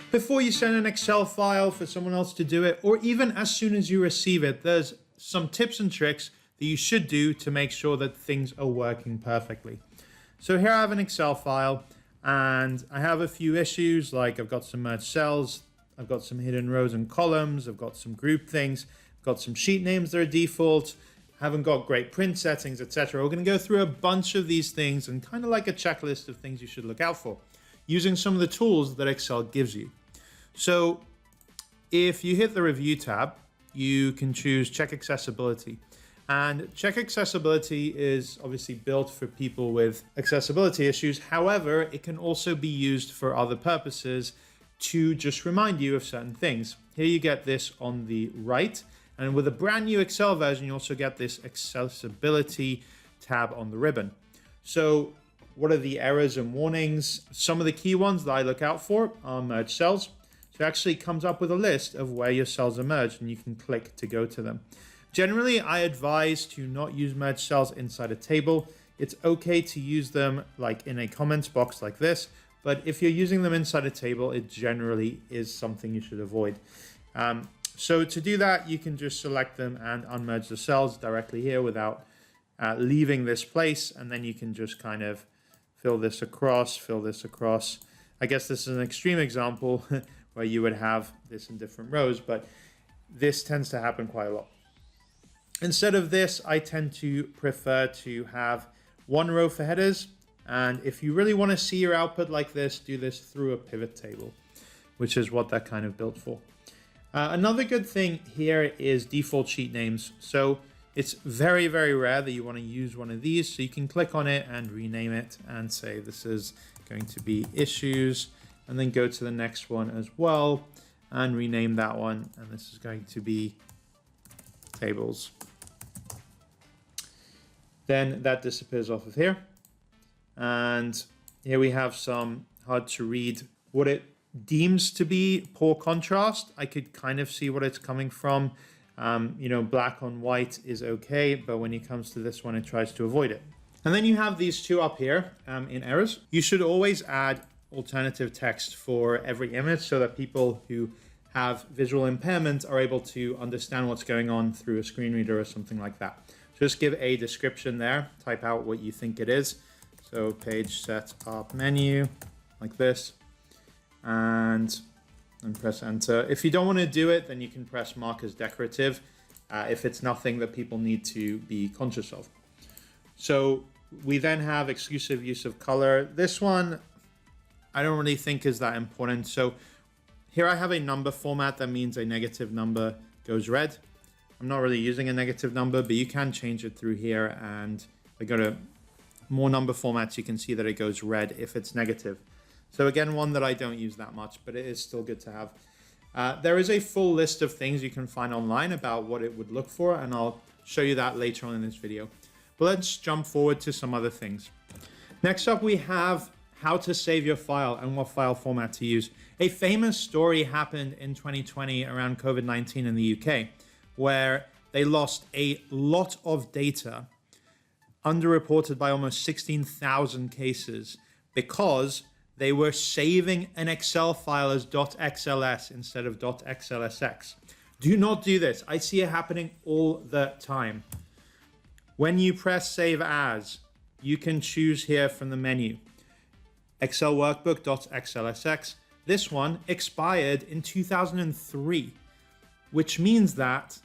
Before you send an Excel file for someone else to do it, or even as soon as you receive it, there's some tips and tricks that you should do to make sure that things are working perfectly. So here I have an Excel file and I have a few issues, like I've got some merged cells, I've got some hidden rows and columns, I've got some group things, I've got some sheet names that are default, haven't got great print settings, etc. We're going to go through a bunch of these things and kind of like a checklist of things you should look out for, using some of the tools that Excel gives you. So if you hit the review tab, you can choose check accessibility. And check accessibility is obviously built for people with accessibility issues. However, it can also be used for other purposes to just remind you of certain things. Here you get this on the right. And with a brand new Excel version, you also get this accessibility tab on the ribbon. So what are the errors and warnings? Some of the key ones that I look out for are merged cells. So it actually comes up with a list of where your cells are merged and you can click to go to them. Generally, I advise to not use merged cells inside a table. It's okay to use them like in a comments box like this, but if you're using them inside a table, it generally is something you should avoid. So to do that, you can just select them and unmerge the cells directly here without leaving this place. And then you can just kind of fill this across. I guess this is an extreme example where you would have this in different rows, but this tends to happen quite a lot. Instead of this, I tend to prefer to have one row for headers. And if you really want to see your output like this, do this through a pivot table, which is what they're kind of built for. Another good thing here is default sheet names. So it's very, very rare that you want to use one of these. So you can click on it and rename it and say this is going to be issues, and then go to the next one as well and rename that one. And this is going to be tables. Then that disappears off of here. And here we have some hard to read what it deems to be poor contrast. I could kind of see what it's coming from. Black on white is okay, but when it comes to this one, it tries to avoid it. And then you have these two up here in errors. You should always add alternative text for every image so that people who have visual impairment are able to understand what's going on through a screen reader or something like that. Just give a description there, type out what you think it is. So page setup menu, like this, and press enter. If you don't want to do it, then you can press mark as decorative if it's nothing that people need to be conscious of. So we then have exclusive use of color. This one, I don't really think is that important. So here I have a number format that means a negative number goes red. I'm not really using a negative number, but you can change it through here, and I go to more number formats, you can see that it goes red if it's negative. So again, one that I don't use that much, but it is still good to have. There is a full list of things you can find online about what it would look for, and I'll show you that later on in this video. But let's jump forward to some other things. Next up, we have how to save your file and what file format to use. A famous story happened in 2020 around COVID-19 in the UK, where they lost a lot of data, underreported by almost 16,000 cases, because they were saving an Excel file as .xls instead of .xlsx. Do not do this. I see it happening all the time. When you press save as, you can choose here from the menu, Excel workbook .xlsx. This one expired in 2003, which means that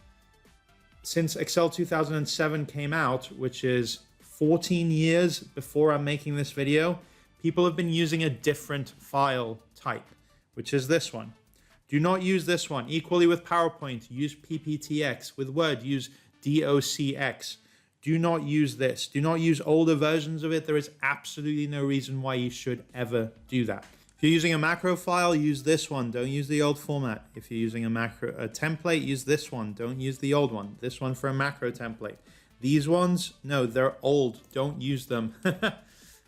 since Excel 2007 came out, which is 14 years before I'm making this video, people have been using a different file type, which is this one. Do not use this one. Equally with PowerPoint, use PPTX. With Word, use DOCX. Do not use this. Do not use older versions of it. There is absolutely no reason why you should ever do that. If you're using a macro file, use this one. Don't use the old format. If you're using a template, use this one. Don't use the old one. This one for a macro template. These ones, no, they're old. Don't use them.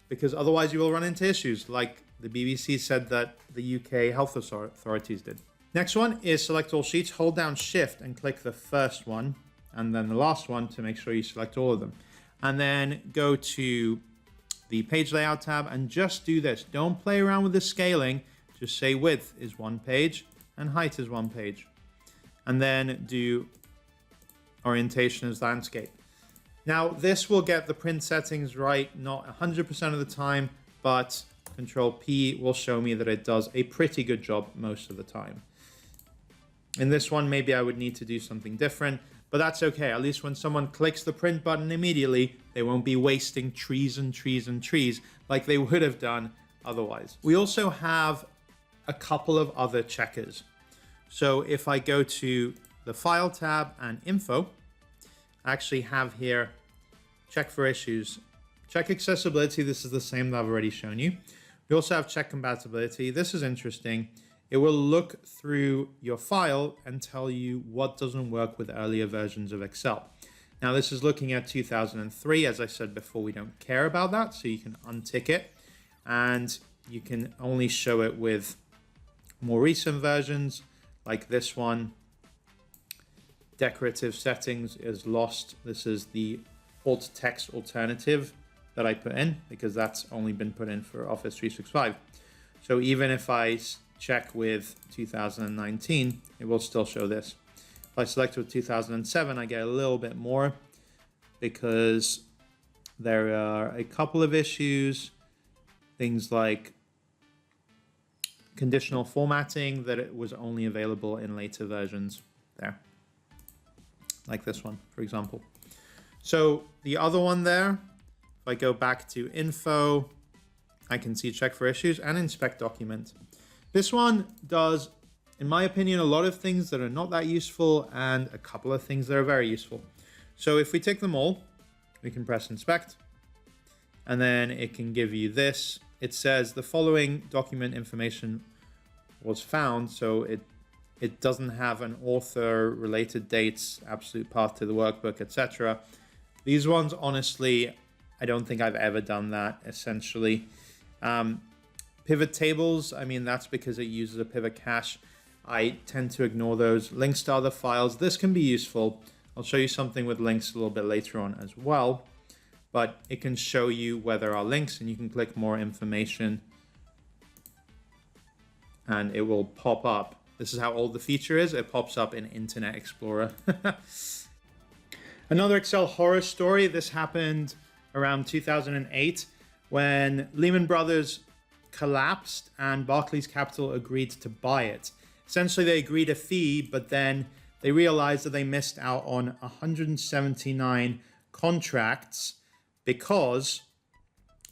Because otherwise you will run into issues like the BBC said that the UK health authorities did. Next one is select all sheets. Hold down Shift and click the first one and then the last one to make sure you select all of them. And then go to the page layout tab and just do this. Don't play around with the scaling. just say width is 1 page and height is 1 page. And then do orientation as landscape. Now, this will get the print settings right, not 100% of the time, but Control P will show me that it does a pretty good job most of the time. In this one, maybe I would need to do something different, but that's okay. At least when someone clicks the print button immediately, they won't be wasting trees and trees and trees like they would have done otherwise. We also have a couple of other checkers. So if I go to the File tab and Info, I actually have here check for issues. Check accessibility, this is the same that I've already shown you. We also have check compatibility. This is interesting. It will look through your file and tell you what doesn't work with earlier versions of Excel. Now this is looking at 2003. As I said before, we don't care about that, so you can untick it and you can only show it with more recent versions like this one. Decorative settings is lost. This is the alt text alternative that I put in because that's only been put in for Office 365. So even if I check with 2019, it will still show this. If I select with 2007, I get a little bit more because there are a couple of issues, things like conditional formatting that it was only available in later versions there. Like this one, for example. So the other one there, if I go back to Info, I can see check for issues and inspect document. This one does, in my opinion, a lot of things that are not that useful and a couple of things that are very useful. So if we tick them all, we can press inspect and then it can give you this. It says the following document information was found, so it doesn't have an author, related dates, absolute path to the workbook, etc. These ones, honestly, I don't think I've ever done that, essentially. Pivot tables, I mean, that's because it uses a pivot cache. I tend to ignore those. Links to other files, this can be useful. I'll show you something with links a little bit later on as well, but it can show you where there are links and you can click more information and it will pop up. This is how old the feature is. It pops up in Internet Explorer. Another Excel horror story. This happened around 2008 when Lehman Brothers collapsed and Barclays Capital agreed to buy it. Essentially, they agreed a fee, but then they realized that they missed out on 179 contracts because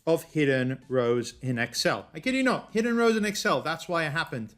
of hidden rows in Excel. I kid you not, hidden rows in Excel. That's why it happened.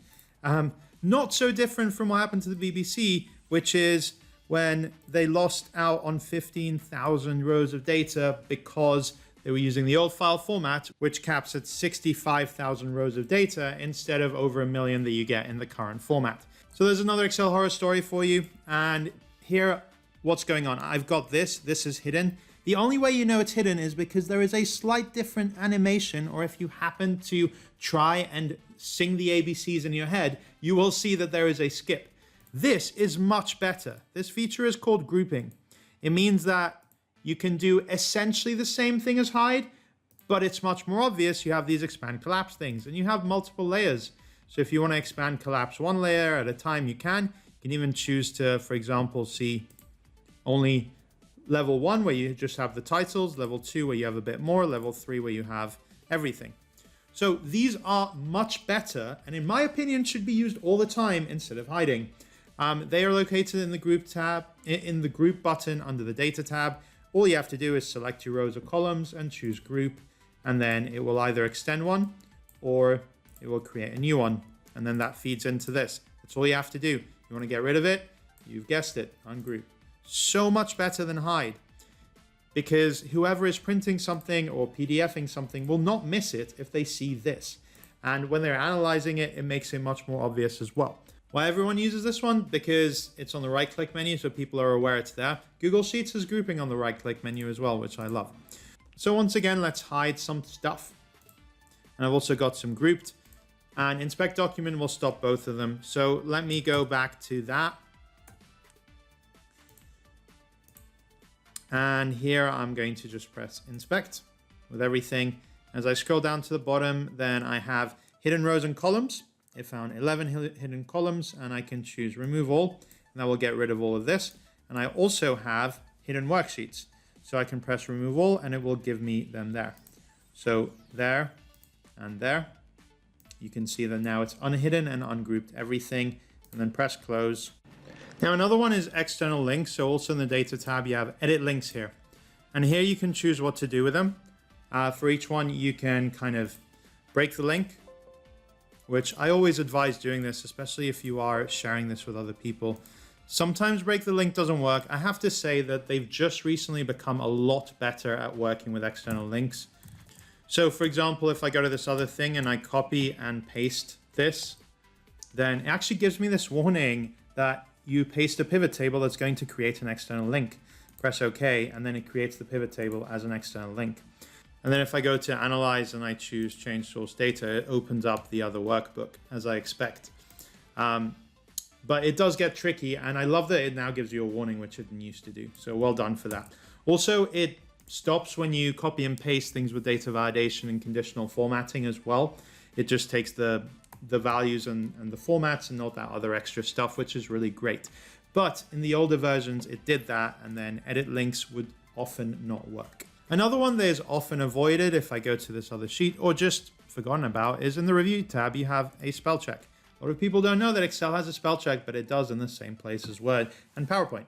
Not so different from what happened to the BBC, which is when they lost out on 15,000 rows of data because they were using the old file format, which caps at 65,000 rows of data instead of over 1 million that you get in the current format. So there's another Excel horror story for you. And here, what's going on? I've got this. This is hidden. The only way you know it's hidden is because there is a slight different animation, or if you happen to try and sing the ABCs in your head, you will see that there is a skip. This is much better. This feature is called grouping. It means that you can do essentially the same thing as hide, but it's much more obvious. You have these expand collapse things and you have multiple layers. So if you want to expand collapse one layer at a time, you can. You can even choose to, for example, see only level 1 where you just have the titles, level 2 where you have a bit more, level 3 where you have everything. So these are much better and in my opinion should be used all the time instead of hiding. They are located in the group tab, in the group button under the data tab. All you have to do is select your rows or columns and choose group, and then it will either extend one or it will create a new one. And then that feeds into this. That's all you have to do. You want to get rid of it? You've guessed it, ungroup. So much better than hide, because whoever is printing something or PDFing something will not miss it if they see this. And when they're analyzing it, it makes it much more obvious as well. Why everyone uses this one? Because it's on the right-click menu, so people are aware it's there. Google Sheets has grouping on the right-click menu as well, which I love. So once again, let's hide some stuff. And I've also got some grouped. And inspect document will stop both of them. So let me go back to that. And here I'm going to just press inspect with everything. As I scroll down to the bottom, then I have hidden rows and columns. it found 11 hidden columns, and I can choose remove all, and that will get rid of all of this. And I also have hidden worksheets. So I can press remove all and it will give me them there. So there and there. You can see that now it's unhidden and ungrouped everything, and then press close. Now another one is external links. So also in the data tab, you have edit links here. And here you can choose what to do with them. For each one, you can kind of break the link, which I always advise doing this, especially if you are sharing this with other people. Sometimes break the link doesn't work. I have to say that they've just recently become a lot better at working with external links. So for example, if I go to this other thing and I copy and paste this, then it actually gives me this warning that you paste a pivot table that's going to create an external link. Press OK, and then it creates the pivot table as an external link. And then if I go to analyze and I choose change source data, it opens up the other workbook as I expect. But it does get tricky, and I love that it now gives you a warning, which it didn't used to do. So well done for that. Also, it stops when you copy and paste things with data validation and conditional formatting as well. It just takes the values and the formats and not that other extra stuff, which is really great. But in the older versions, it did that, and then edit links would often not work. Another one that is often avoided if I go to this other sheet or just forgotten about is in the review tab, you have a spell check. A lot of people don't know that Excel has a spell check, but it does in the same place as Word and PowerPoint.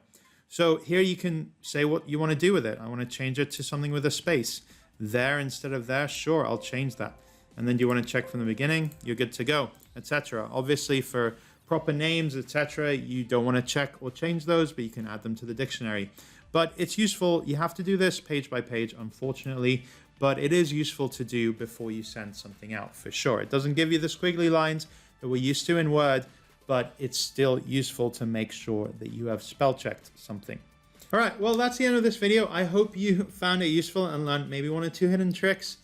So here you can say what you want to do with it. I want to change it to something with a space. There instead of there, sure, I'll change that. And then do you want to check from the beginning? You're good to go, etc. Obviously for proper names, etc., you don't want to check or change those, but you can add them to the dictionary. But it's useful. You have to do this page by page, unfortunately, but it is useful to do before you send something out for sure. It doesn't give you the squiggly lines that we're used to in Word, but it's still useful to make sure that you have spell checked something. All right, well, that's the end of this video. I hope you found it useful and learned maybe 1 or 2 hidden tricks.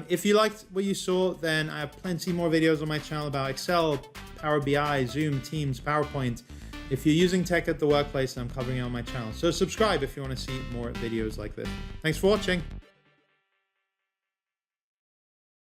If you liked what you saw, then I have plenty more videos on my channel about Excel, Power BI, Zoom, Teams, PowerPoint. If you're using tech at the workplace, I'm covering it on my channel. So subscribe if you want to see more videos like this. Thanks for watching.